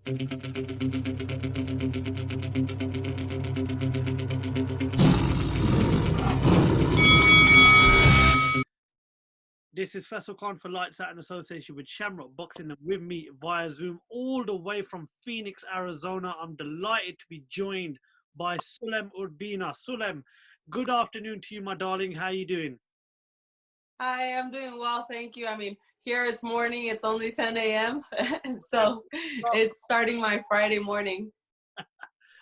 This is Faisal Khan for Lights Out in association with Shamrock Boxing and with me via Zoom all the way from Phoenix, Arizona. I'm delighted to be joined by Sulem Urbina. Sulem, good afternoon to you, my darling. How are you doing? Hi, I'm doing well, thank you. I mean, here it's morning, it's only 10 a.m. So it's starting my Friday morning.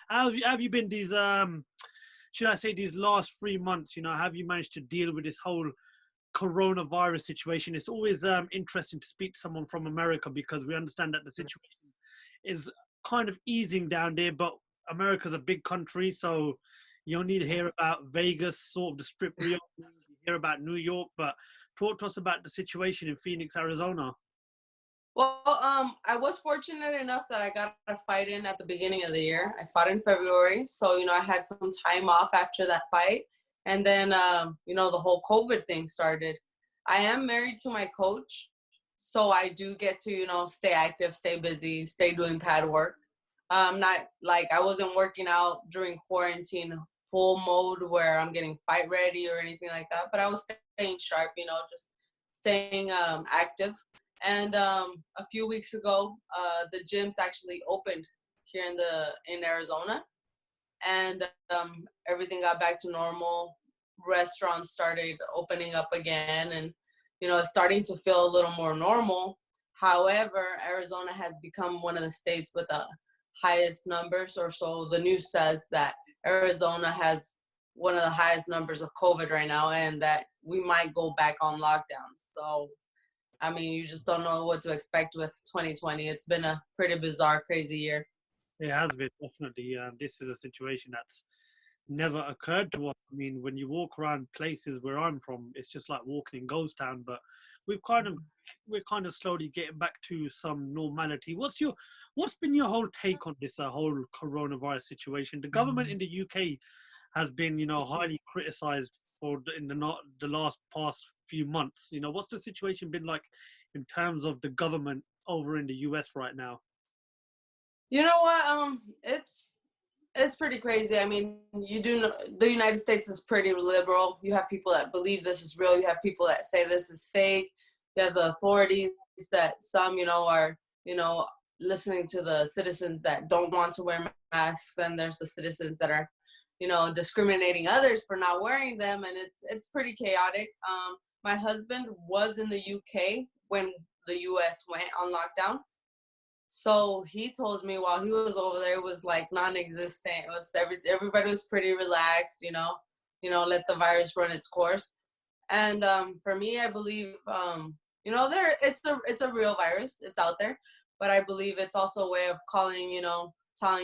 How have you been these should I say these last 3 months? Have you managed to deal with this whole coronavirus situation? It's always interesting to speak to someone from America because we understand that the situation is kind of easing down there, but America's a big country, so you only hear about Vegas, sort of the strip reopening, you hear about New York, but talk to us about the situation in Phoenix, Arizona. Well, I was fortunate enough that I got a fight in at the beginning of the year. I fought in February, so I had some time off after that fight, and then the whole COVID thing started. I am married to my coach, so I do get to stay active, stay busy, stay doing pad work. Not like I wasn't working out during quarantine full mode where I'm getting fight ready or anything like that, but I was staying sharp, just staying active. And a few weeks ago, the gyms actually opened here in Arizona, and everything got back to normal. Restaurants started opening up again, and it's starting to feel a little more normal. However, Arizona has become one of the states with the highest numbers, or so the news says, that Arizona has one of the highest numbers of COVID right now, and that we might go back on lockdown. So I mean, you just don't know what to expect with 2020. It's been a pretty bizarre, crazy year. It has been definitely. This is a situation that's never occurred to us. I mean, when you walk around places where I'm from, it's just like walking in ghost town. But we've kind of we're kind of slowly getting back to some normality. What's been your whole take on this whole coronavirus situation? The government in the UK has been, highly criticised for in the not the last past few months. What's the situation been like in terms of the government over in the US right now? You know what? It's pretty crazy. I mean, you do know the United States is pretty liberal. You have people that believe this is real. You have people that say this is fake. You have the authorities that some, are, listening to the citizens that don't want to wear masks. Then there's the citizens that are, discriminating others for not wearing them, and it's pretty chaotic. My husband was in the UK when the US went on lockdown. So he told me while he was over there, it was like non-existent. It was everybody was pretty relaxed, let the virus run its course. And for me, I believe, it's a real virus. It's out there, but I believe it's also a way of telling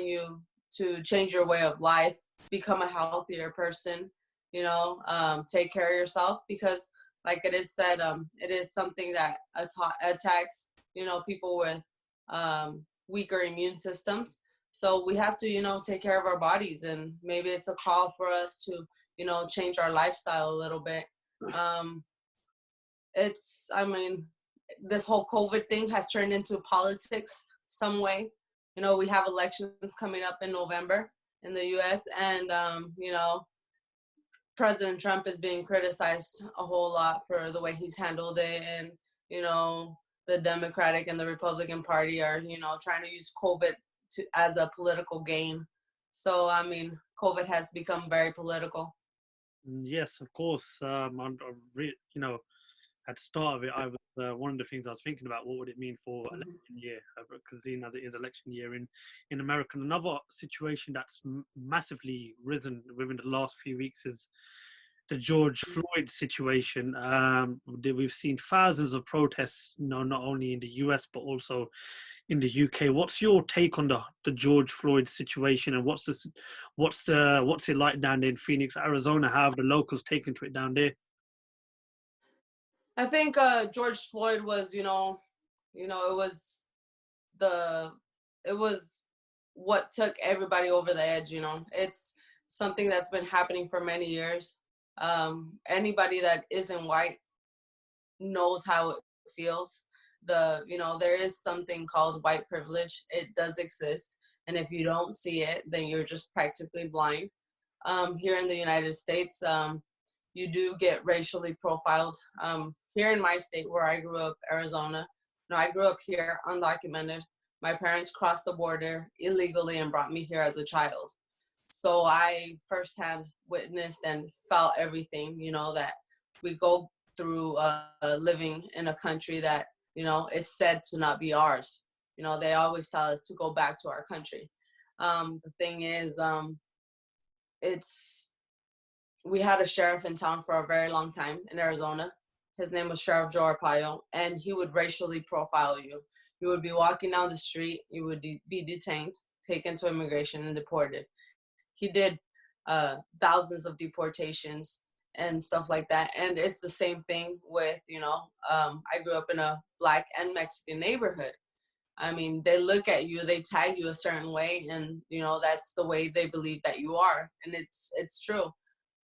you to change your way of life, become a healthier person, take care of yourself, because like it is said, it is something that attacks, people with weaker immune systems. So we have to, take care of our bodies, and maybe it's a call for us to, change our lifestyle a little bit. I mean, this whole COVID thing has turned into politics some way. We have elections coming up in November in the US, and, President Trump is being criticized a whole lot for the way he's handled it. And, the Democratic and the Republican Party are, trying to use COVID as a political gain. So, I mean, COVID has become very political. Yes, of course. At the start of it, I was one of the things I was thinking about. What would it mean for election year? Because seeing as it is election year in America, and another situation that's massively risen within the last few weeks is the George Floyd situation. We've seen thousands of protests, not only in the US but also in the UK. What's your take on the George Floyd situation, and what's it like down there in Phoenix, Arizona? How have the locals taken to it down there? I think George Floyd was, the it was what took everybody over the edge. It's something that's been happening for many years. Anybody that isn't white knows how it feels. there is something called white privilege. It does exist. And if you don't see it, then you're just practically blind. Here in the United States, you do get racially profiled. Here in my state where I grew up, Arizona, I grew up here undocumented. My parents crossed the border illegally and brought me here as a child. So I firsthand witnessed and felt everything, that we go through living in a country that, is said to not be ours. They always tell us to go back to our country. The thing is, we had a sheriff in town for a very long time in Arizona. His name was Sheriff Joe Arpaio, and he would racially profile you. You would be walking down the street, you would be detained, taken to immigration, and deported. He did thousands of deportations and stuff like that. And it's the same thing with, I grew up in a Black and Mexican neighborhood. I mean, they look at you, they tag you a certain way, and, that's the way they believe that you are. And it's true.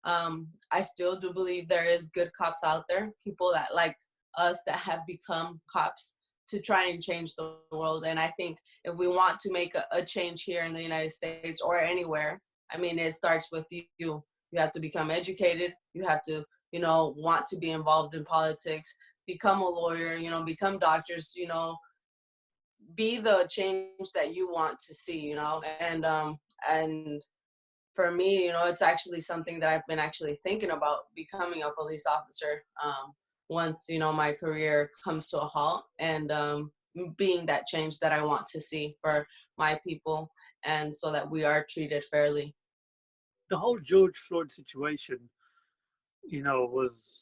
I still do believe there is good cops out there, people that like us that have become cops to try and change the world. And I think if we want to make a change here in the United States or anywhere, I mean, it starts with you. You have to become educated. You have to, want to be involved in politics, become a lawyer, become doctors, be the change that you want to see, and for me, it's actually something that I've been actually thinking about becoming a police officer once, my career comes to a halt, and being that change that I want to see for my people, and so that we are treated fairly. The whole George Floyd situation, it was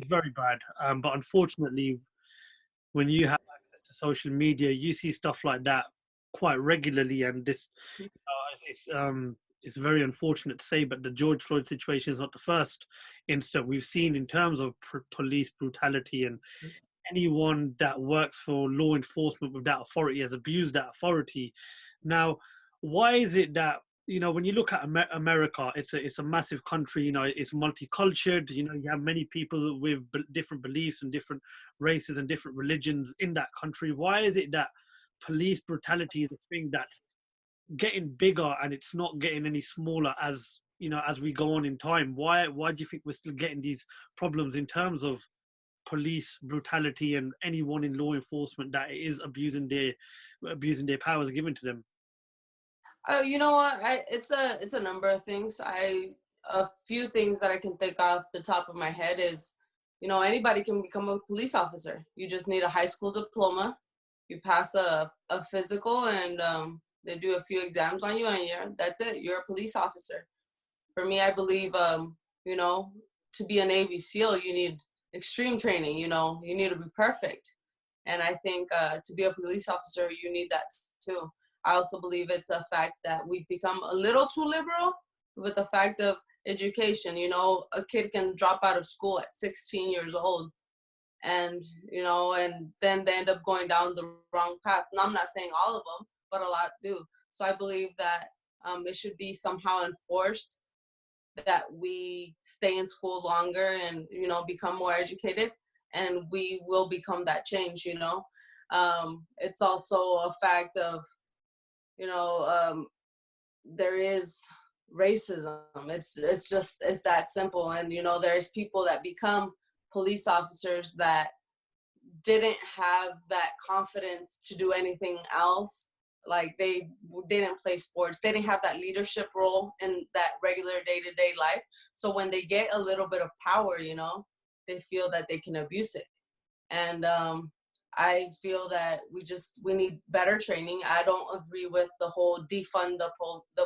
very bad. But unfortunately, when you have access to social media, you see stuff like that quite regularly, and this, it's very unfortunate to say, but the George Floyd situation is not the first incident we've seen in terms of police brutality, and anyone that works for law enforcement with that authority has abused that authority. Now, why is it that, when you look at America, it's a massive country, it's multicultural, you have many people with different beliefs and different races and different religions in that country. Why is it that police brutality is a thing that's getting bigger and it's not getting any smaller as we go on in time? Why do you think we're still getting these problems in terms of police brutality and anyone in law enforcement that is abusing their powers given to them? You know what? It's a number of things. A few things that I can think off the top of my head is, anybody can become a police officer. You just need a high school diploma. You pass a physical, and they do a few exams on you, and that's it. You're a police officer. For me, I believe, to be a Navy SEAL, you need extreme training. You need to be perfect. And I think to be a police officer, you need that too. I also believe it's a fact that we've become a little too liberal with the fact of education. A kid can drop out of school at 16 years old, and and then they end up going down the wrong path. Now, I'm not saying all of them, but a lot do. So I believe that it should be somehow enforced that we stay in school longer and become more educated, and we will become that change. It's also a fact of there is racism. It's that simple. And there's people that become police officers that didn't have that confidence to do anything else. Like, they didn't play sports, they didn't have that leadership role in that regular day-to-day life. So when they get a little bit of power, they feel that they can abuse it. And I feel that we need better training. I don't agree with the whole defund the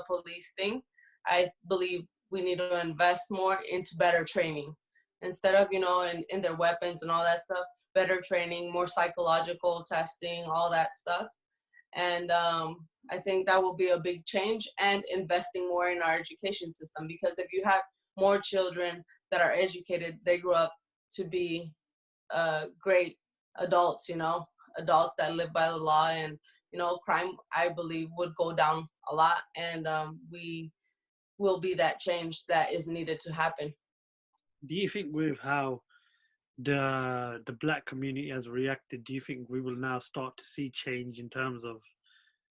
police thing. I believe we need to invest more into better training instead of, in their weapons and all that stuff. Better training, more psychological testing, all that stuff. And I think that will be a big change, and investing more in our education system, because if you have more children that are educated, they grow up to be great adults, adults that live by the law, and crime, I believe, would go down a lot, and we will be that change that is needed to happen. Do you think with how the black community has reacted, do you think we will now start to see change in terms of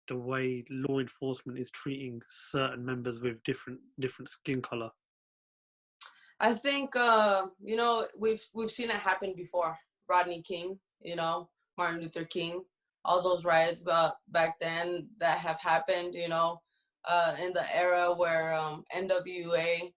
the way law enforcement is treating certain members with different skin color? I think we've seen it happen before. Rodney King, Martin Luther King, all those riots back then that have happened. In the era where NWA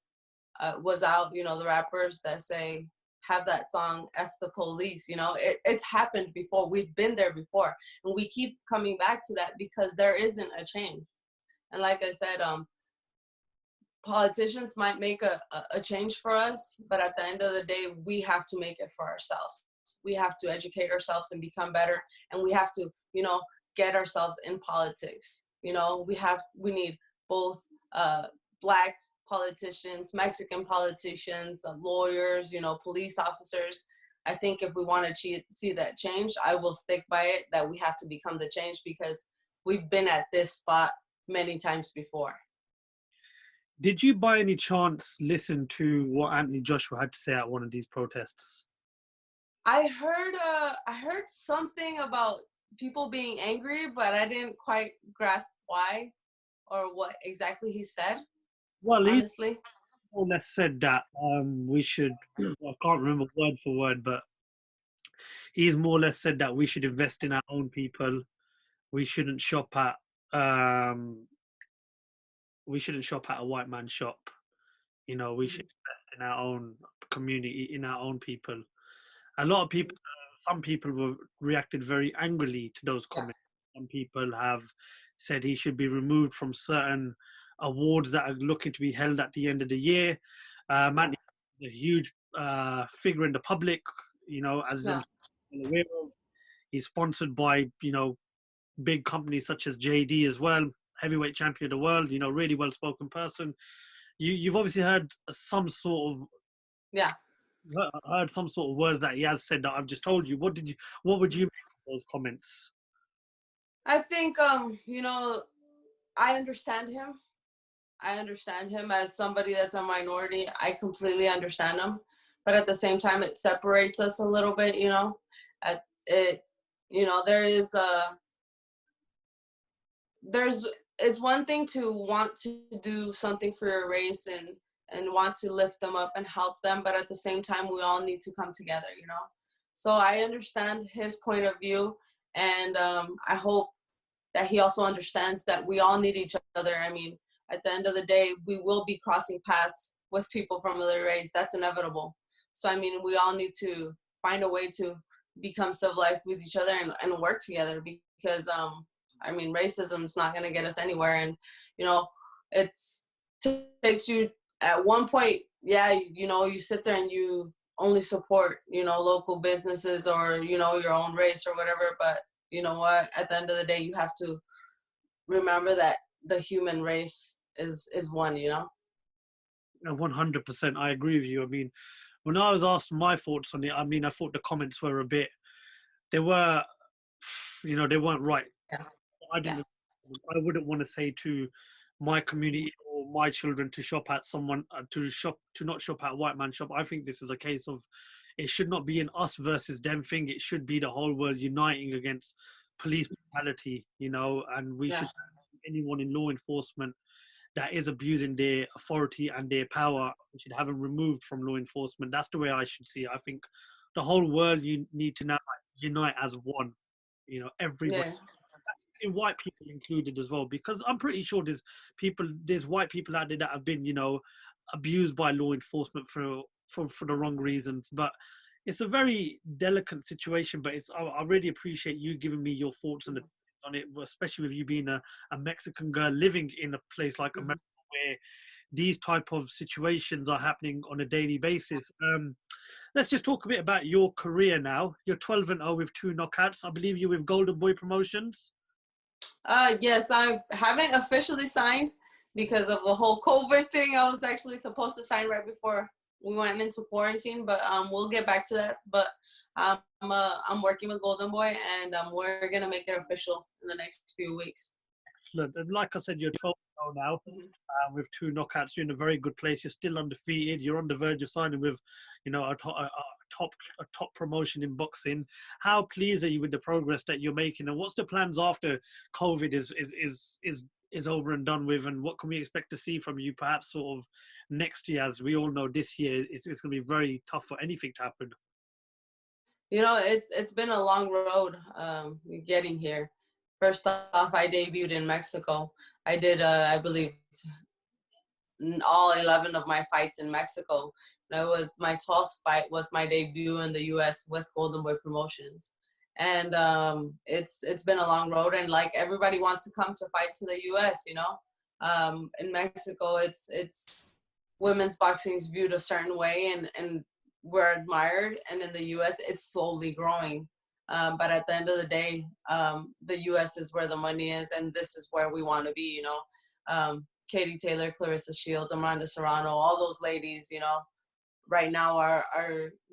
was out. The rappers that say have that song "F the Police." It's happened before. We've been there before, and we keep coming back to that because there isn't a change. And like I said, politicians might make a change for us, but at the end of the day, we have to make it for ourselves. We have to educate ourselves and become better, and we have to, get ourselves in politics. We need both black politicians, Mexican politicians, lawyers, police officers. I think if we want to see that change, I will stick by it that we have to become the change because we've been at this spot many times before. Did you by any chance listen to what Anthony Joshua had to say at one of these protests? I heard something about people being angry, but I didn't quite grasp why or what exactly he said. Well, honestly, he more or less said that we should, I can't remember word for word, but he's more or less said that we should invest in our own people. We shouldn't shop at a white man's shop. We should invest in our own community, in our own people. A lot of people, some people reacted very angrily to those comments. Some people have said he should be removed from certain awards that are looking to be held at the end of the year. Manny is a huge figure in the public, as I'm aware of. He's sponsored by, big companies such as JD as well, heavyweight champion of the world, really well-spoken person. You've obviously heard some sort of heard some sort of words that he has said that I've just told you. What would you make of those comments? I think I understand him. I understand him as somebody that's a minority. I completely understand him, but at the same time, it separates us a little bit. It's one thing to want to do something for your race and want to lift them up and help them, but at the same time, we all need to come together. So I understand his point of view, and I hope that he also understands that we all need each other. I mean, at the end of the day, we will be crossing paths with people from other race. That's inevitable. So, I mean, we all need to find a way to become civilized with each other and work together because, racism is not going to get us anywhere. And, it takes you at one point, you sit there and you only support, local businesses or, your own race or whatever. But you know what? At the end of the day, you have to remember that the human race is one. 100%, I agree with you. I mean, when I was asked my thoughts on it, I thought the comments were they weren't right. Yeah. I wouldn't want to say to my community or my children to shop at someone to not shop at a white man shop. I think this is a case of it should not be an us versus them thing. It should be the whole world uniting against police brutality, and we should, anyone in law enforcement that is abusing their authority and their power, we should have them removed from law enforcement. That's the way I should see it. I think the whole world, you need to now unite as one. Everybody, white people included as well, because I'm pretty sure there's white people out there that have been, abused by law enforcement for the wrong reasons. But it's a very delicate situation. But I really appreciate you giving me your thoughts on it, especially with you being a Mexican girl living in a place like America where these type of situations are happening on a daily basis. Let's just talk a bit about your career now. You're 12-0 with 2 knockouts. I believe you're with Golden Boy Promotions. Yes, I haven't officially signed because of the whole COVID thing. I was actually supposed to sign right before we went into quarantine, but we'll get back to that. But I'm working with Golden Boy, and we're gonna make it official in the next few weeks. Excellent. And like I said, you're 12-0 now with 2 knockouts. You're in a very good place. You're still undefeated. You're on the verge of signing with, a top promotion in boxing. How pleased are you with the progress that you're making, and what's the plans after COVID is over and done with, and what can we expect to see from you perhaps sort of next year? As we all know, this year it's going to be very tough for anything to happen. You know, it's been a long road getting here. First off, I debuted in Mexico. I did, I believe, all 11 of my fights in Mexico. That was my 12th fight, was my debut in the U.S. with Golden Boy Promotions. And it's been a long road, and like everybody wants to come to fight to the U.S. You know, in Mexico, it's women's boxing is viewed a certain way, and we're admired, and in the U.S. it's slowly growing. But at the end of the day, the U.S. is where the money is, and this is where we want to be. You know. Katie Taylor, Clarissa Shields, Amanda Serrano, all those ladies, you know, right now are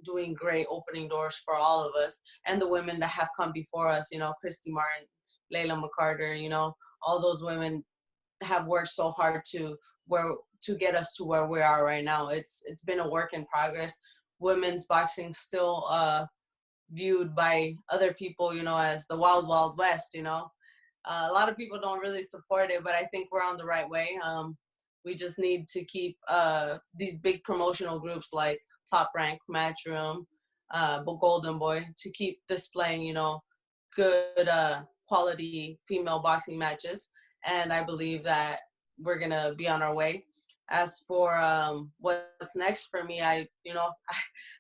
doing great, opening doors for all of us. And the women that have come before us, you know, Christy Martin, Layla McCarter, you know, all those women have worked so hard to get us to where we are right now. It's been a work in progress. Women's boxing still viewed by other people, you know, as the wild, wild west, you know. A lot of people don't really support it, but I think we're on the right way. We just need to keep these big promotional groups like Top Rank, Matchroom, Golden Boy to keep displaying, you know, good quality female boxing matches. And I believe that we're going to be on our way. As for what's next for me, I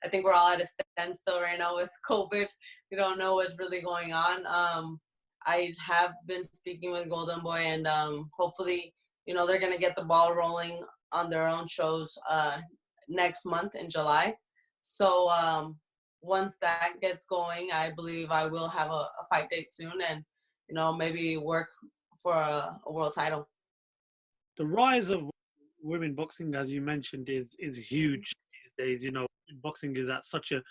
think we're all at a standstill right now with COVID. We don't know what's really going on. I have been speaking with Golden Boy, and hopefully, you know, they're going to get the ball rolling on their own shows next month in July. So once that gets going, I believe I will have a fight date soon, and, you know, maybe work for a world title. The rise of women boxing, as you mentioned, is huge these days. You know, boxing is at such a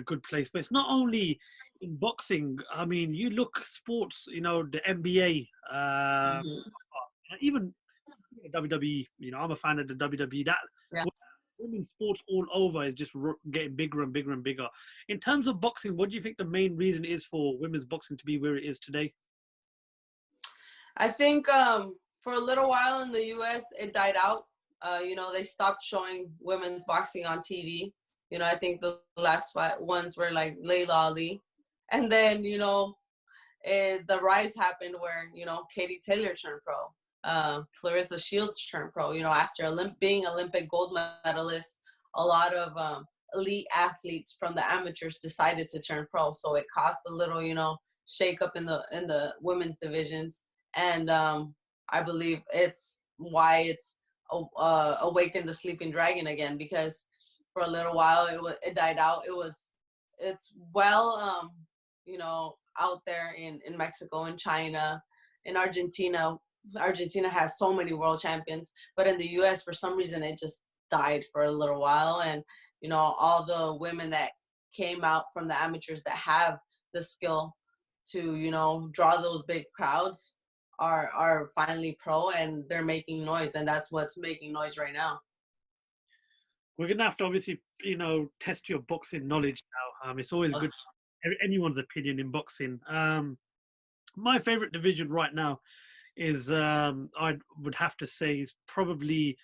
good place, but it's not only in boxing. I mean, you look sports, you know, the NBA, even WWE. You know, I'm a fan of the WWE. That women's sports all over is just getting bigger and bigger and bigger. In terms of boxing, what do you think the main reason is for women's boxing to be where it is today? I think for a little while in the U.S. it died out. You know, they stopped showing women's boxing on TV. You know, I think the last ones were like Layla Ali. And then, you know, the rise happened where, you know, Katie Taylor turned pro. Clarissa Shields turned pro. You know, after being Olympic gold medalists, a lot of elite athletes from the amateurs decided to turn pro. So it caused a little, you know, shake up in the women's divisions. And I believe it's why it's awakened the sleeping dragon again, because for a little while it died out. It's well you know, out there in Mexico and China, in Argentina. Argentina has so many world champions, but in the US for some reason it just died for a little while. And, you know, all the women that came out from the amateurs that have the skill to, you know, draw those big crowds are finally pro, and they're making noise, and that's what's making noise right now. We're gonna have to obviously, you know, test your boxing knowledge now. It's always good, anyone's opinion in boxing. My favorite division right now is I would have to say is probably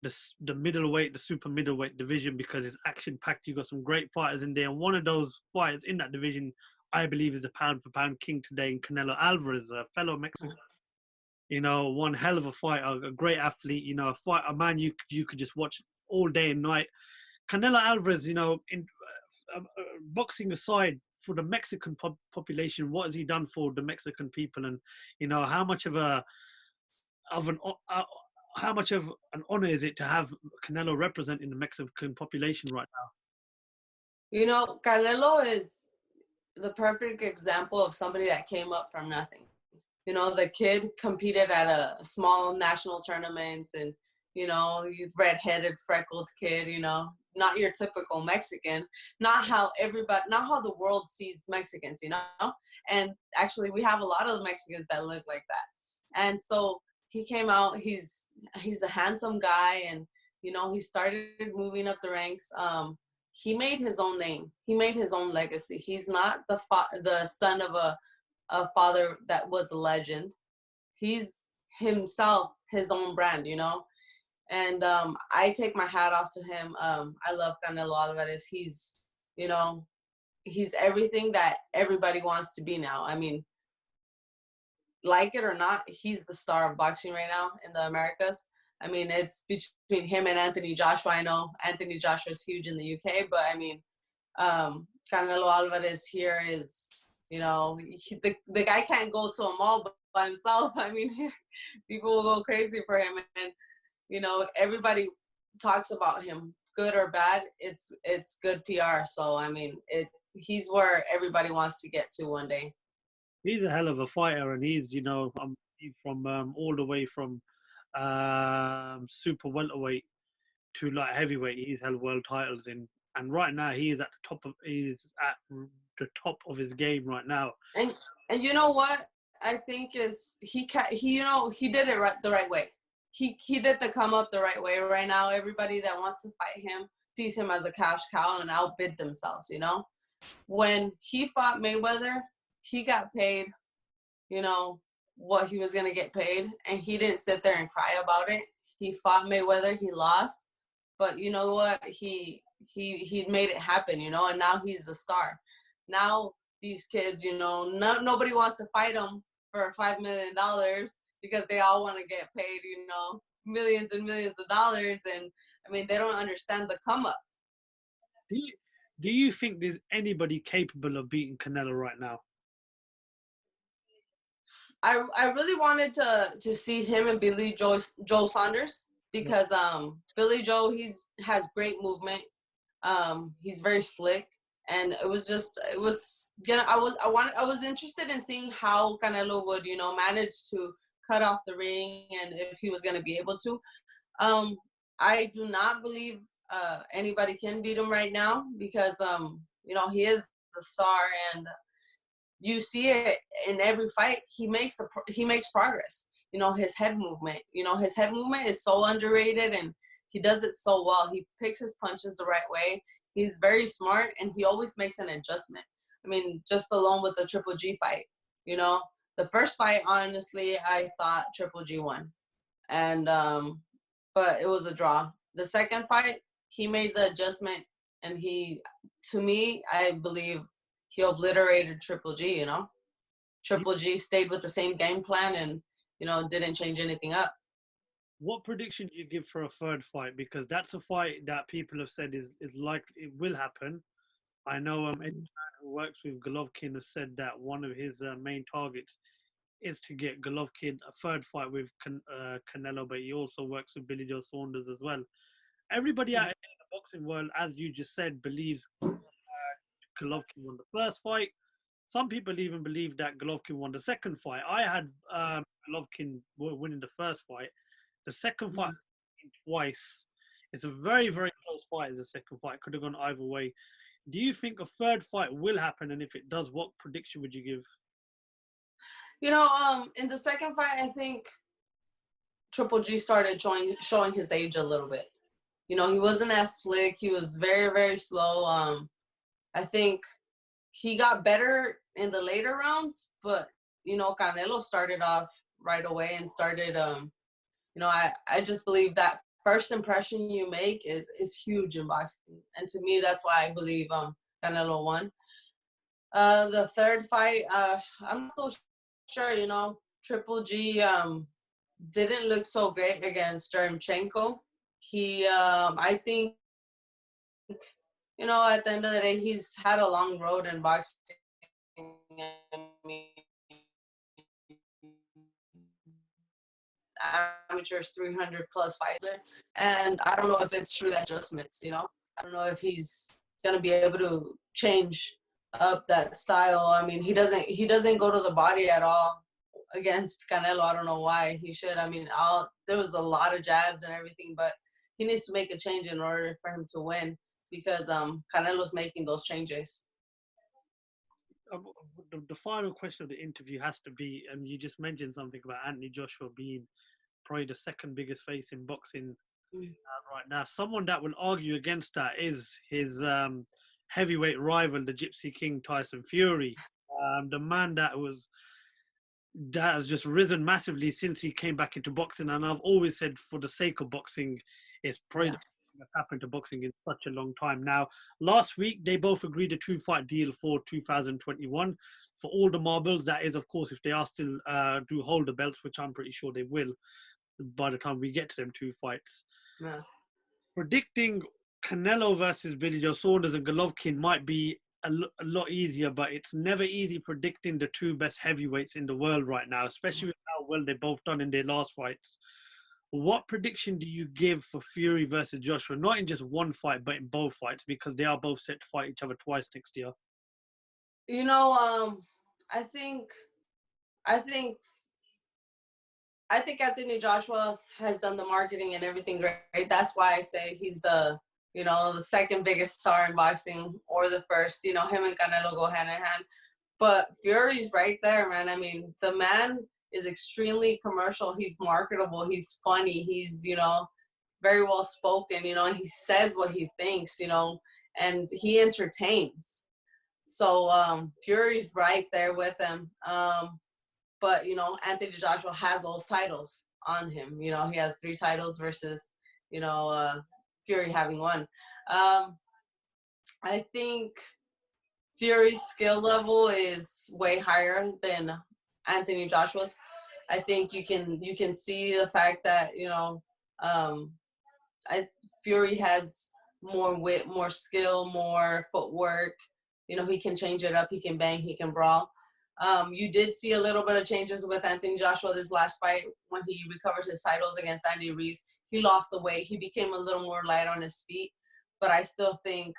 the middleweight, the super middleweight division, because it's action packed. You've got some great fighters in there, and one of those fighters in that division, I believe, is a pound for pound king today in Canelo Alvarez, a fellow Mexican. You know, one hell of a fighter, a great athlete. You know, a man you could just watch all day and night. Canelo Alvarez, you know, in boxing aside, for the Mexican population, what has he done for the Mexican people? And, you know, how much of an honor is it to have Canelo representing the Mexican population right now? You know, Canelo is the perfect example of somebody that came up from nothing. You know, the kid competed at a small national tournaments, and, you know, red-headed, freckled kid, you know, not your typical Mexican, not how the world sees Mexicans, you know? And actually we have a lot of Mexicans that look like that. And so he came out, he's a handsome guy, and, you know, he started moving up the ranks. he made his own name. He made his own legacy. He's not the son of a father that was a legend. He's himself, his own brand, you know. And I take my hat off to him. I love Canelo Alvarez. He's, you know, he's everything that everybody wants to be now. I mean, like it or not, he's the star of boxing right now in the Americas. I mean, it's between him and Anthony Joshua. I know Anthony Joshua is huge in the UK, but I mean, Canelo Alvarez here is, you know, the guy can't go to a mall by himself. I mean, people will go crazy for him. And, you know, everybody talks about him, good or bad. It's good PR. So, I mean, he's where everybody wants to get to one day. He's a hell of a fighter, and he's, you know, from all the way from super welterweight to like heavyweight. He's held world titles in, and right now he's at the top of his game right now. And you know what I think is he you know, he did it the right way. He did the come up the right way. Right now, everybody that wants to fight him sees him as a cash cow and outbid themselves. You know, when he fought Mayweather, he got paid, you know, what he was going to get paid. And he didn't sit there and cry about it. He fought Mayweather. He lost. But you know what? He made it happen, you know, and now he's the star. Now these kids, you know, nobody wants to fight him for $5 million because they all want to get paid, you know, millions and millions of dollars. And I mean, they don't understand the come up. Do you think there's anybody capable of beating Canelo right now? I really wanted to see him and Billy Joe Saunders because Billy Joe has great movement. He's very slick, and I was interested in seeing how Canelo would, you know, manage to cut off the ring and if he was gonna be able to. I do not believe anybody can beat him right now because you know, he is the star, and you see it in every fight. He makes progress. You know, his head movement. You know, his head movement is so underrated, and he does it so well. He picks his punches the right way. He's very smart, and he always makes an adjustment. I mean, just alone with the Triple G fight. You know, the first fight, honestly, I thought Triple G won, and but it was a draw. The second fight, he made the adjustment, and to me, I believe he obliterated Triple G, you know. Triple G stayed with the same game plan and, you know, didn't change anything up. What prediction do you give for a third fight? Because that's a fight that people have said is likely, it will happen. I know any man who works with Golovkin has said that one of his main targets is to get Golovkin a third fight with Canelo, but he also works with Billy Joe Saunders as well. Everybody out in the boxing world, as you just said, believes Golovkin won the first fight. Some people even believe that Golovkin won the second fight. I had Golovkin winning the first fight. The second fight twice. It's a very, very close fight as a second fight. Could have gone either way. Do you think a third fight will happen? And if it does, what prediction would you give? You know, in the second fight, I think Triple G started showing his age a little bit. You know, he wasn't as slick. He was very, very slow. I think he got better in the later rounds, but, you know, Canelo started off right away and started, you know, I just believe that first impression you make is huge in boxing. And to me, that's why I believe Canelo won. The third fight, I'm not so sure, you know, Triple G didn't look so great against Deremchenko. He, I think, you know, at the end of the day, he's had a long road in boxing. I mean, amateurs 300 plus fighter, and I don't know if it's true that adjustments, you know, I don't know if he's gonna be able to change up that style. I mean, he doesn't go to the body at all against Canelo. I don't know why he should. I mean, there was a lot of jabs and everything, but he needs to make a change in order for him to win because Canelo's making those changes. The final question of the interview has to be, and you just mentioned something about Anthony Joshua being probably the second biggest face in boxing right now. Someone that will argue against that is his heavyweight rival, the Gypsy King Tyson Fury. The man that has just risen massively since he came back into boxing. And I've always said, for the sake of boxing, it's probably the Yeah. best thing that's happened to boxing in such a long time. Now, last week they both agreed a 2-fight deal for 2021 for all the marbles. That is, of course, if they are still do hold the belts, which I'm pretty sure they will by the time we get to them 2 fights. Yeah. Predicting Canelo versus Billy Joe Saunders and Golovkin might be a lot easier, but it's never easy predicting the two best heavyweights in the world right now, especially with how well they've both done in their last fights. What prediction do you give for Fury versus Joshua? Not in just one fight, but in both fights, because they are both set to fight each other twice next year. You know, I think, I think, I think Anthony Joshua has done the marketing and everything great. That's why I say he's the, the second biggest star in boxing, or the first. Him and Canelo go hand in hand. But Fury's right there, man. I mean, the man is extremely commercial. He's marketable. He's funny. He's, very well spoken, and he says what he thinks, and he entertains. So Fury's right there with him. But, Anthony Joshua has those titles on him. He has 3 titles versus, Fury having 1. I think Fury's skill level is way higher than Anthony Joshua's. I think you can see the fact that, Fury has more wit, more skill, more footwork. He can change it up. He can bang. He can brawl. You did see a little bit of changes with Anthony Joshua this last fight when he recovered his titles against Andy Ruiz. He lost the weight. He became a little more light on his feet. But I still think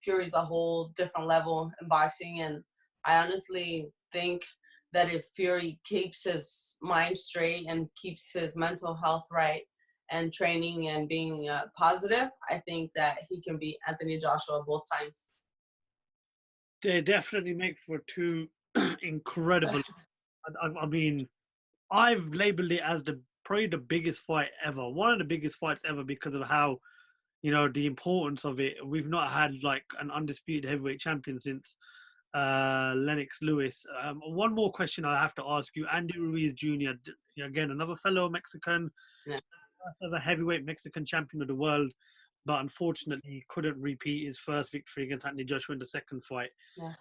Fury's a whole different level in boxing. And I honestly think that if Fury keeps his mind straight and keeps his mental health right and training and being positive, I think that he can beat Anthony Joshua both times. They definitely make for 2 incredible. I mean, I've labeled it as probably the biggest fight ever, one of the biggest fights ever, because of how, the importance of it. We've not had like an undisputed heavyweight champion since Lennox Lewis. One more question I have to ask you: Andy Ruiz Jr., again another fellow Mexican, Yeah. first ever heavyweight Mexican champion of the world, but unfortunately couldn't repeat his first victory against Anthony Joshua in the second fight. Yeah.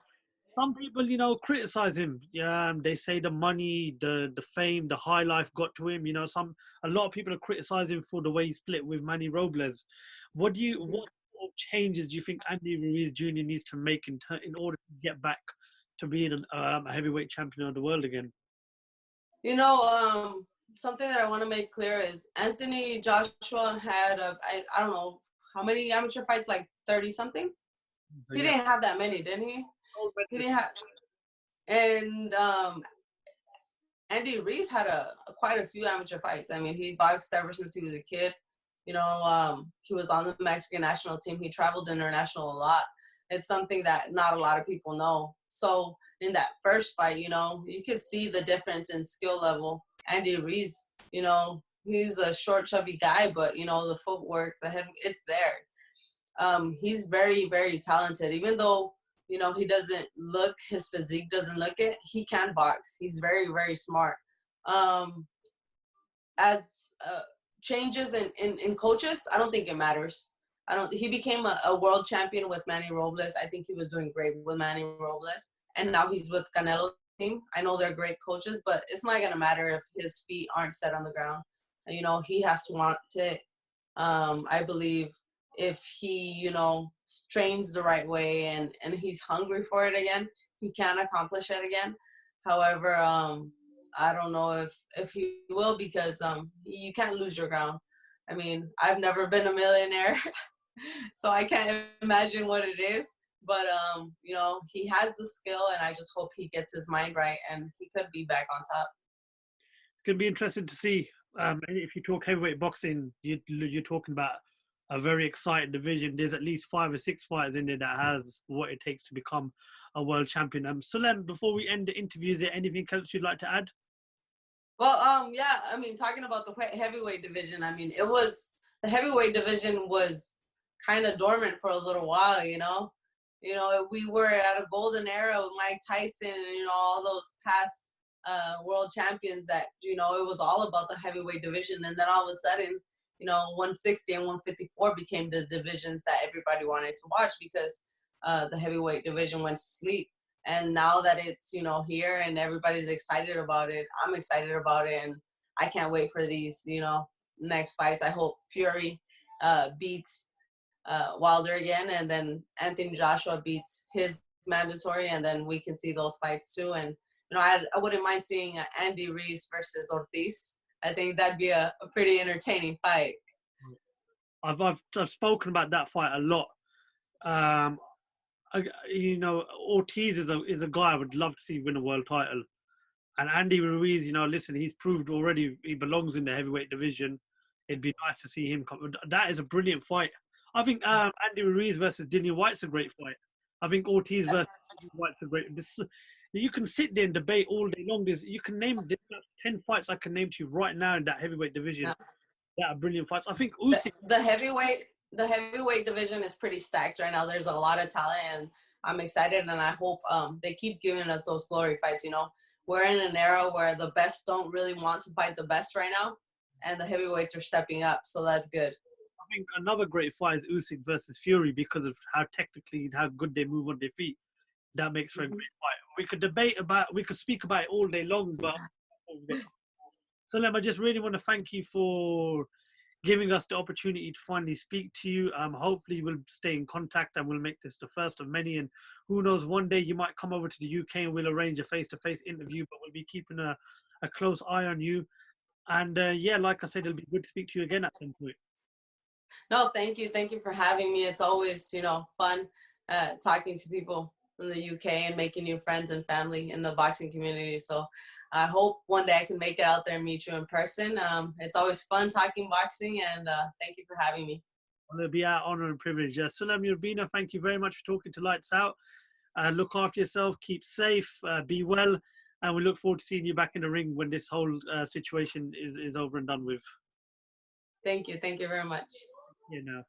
Some people, criticize him. Yeah, they say the money, the fame, the high life got to him. A lot of people are criticizing him for the way he split with Manny Robles. What sort of changes do you think Andy Ruiz Jr. needs to make in order to get back to being a heavyweight champion of the world again? Something that I want to make clear is Anthony Joshua had I don't know how many amateur fights, like 30 something. So, He didn't have that many, didn't he? He didn't have, and Andy Ruiz had quite a few amateur fights. I mean, he boxed ever since he was a kid. He was on the Mexican national team. He traveled international a lot. It's something that not a lot of people know. So in that first fight, you could see the difference in skill level. Andy Ruiz, he's a short, chubby guy, but the footwork, the head, it's there. He's very, very talented. Even though he doesn't look, his physique doesn't look it, he can box. He's very, very smart. As changes in coaches, I don't think it matters. He became a world champion with Manny Robles. I think he was doing great with Manny Robles. And now he's with Canelo's team. I know they're great coaches, but it's not going to matter if his feet aren't set on the ground. He has to want it. I believe if he, trains the right way and he's hungry for it again, he can accomplish it again. However, I don't know if he will, because you can't lose your ground. I mean, I've never been a millionaire, so I can't imagine what it is. But, he has the skill, and I just hope he gets his mind right and he could be back on top. It's going to be interesting to see. If you talk heavyweight boxing, you're talking about a very exciting division. There's at least 5 or 6 fighters in there that has what it takes to become a world champion. Sulem, before we end the interview, is there anything else you'd like to add? Well, yeah, I mean, talking about the heavyweight division, I mean, it was the heavyweight division was kind of dormant for a little while, we were at a golden era with Mike Tyson and, all those past world champions that, it was all about the heavyweight division. And then all of a sudden, 160 and 154 became the divisions that everybody wanted to watch because the heavyweight division went to sleep. And now that it's, here and everybody's excited about it, I'm excited about it. And I can't wait for these, next fights. I hope Fury beats Wilder again, and then Anthony Joshua beats his mandatory, and then we can see those fights too. And I wouldn't mind seeing Andy Ruiz versus Ortiz. I think that'd be a pretty entertaining fight. I've spoken about that fight a lot. Ortiz is a guy I would love to see win a world title, and Andy Ruiz, listen, he's proved already he belongs in the heavyweight division. It'd be nice to see him come. That is a brilliant fight. I think Andy Ruiz versus Dillian White's a great fight. I think Ortiz versus Dillian White's a great. You can sit there and debate all day long. You can name 10 fights I can name to you right now in that heavyweight division. Yeah. That are brilliant fights. I think Usyk. The heavyweight division is pretty stacked right now. There's a lot of talent, and I'm excited, and I hope they keep giving us those glory fights. We're in an era where the best don't really want to fight the best right now, and the heavyweights are stepping up, so that's good. I think another great fight is Usyk versus Fury because of how technically and how good they move on their feet. That makes for a great fight. We could speak about it all day long, but Sulem, I just really want to thank you for giving us the opportunity to finally speak to you. Hopefully we'll stay in contact and we'll make this the first of many. And who knows, one day you might come over to the UK and we'll arrange a face-to-face interview, but we'll be keeping a close eye on you. And like I said, it'll be good to speak to you again at some point. No, thank you. Thank you for having me. It's always, fun talking to people from the UK and making new friends and family in the boxing community. So I hope one day I can make it out there and meet you in person. It's always fun talking boxing, and thank you for having me. Well, it'll be our honor and privilege. Sulem Urbina, thank you very much for talking to Lights Out. Look after yourself, keep safe, be well, and we look forward to seeing you back in the ring when this whole situation is over and done with. Thank you. Thank you very much. You know.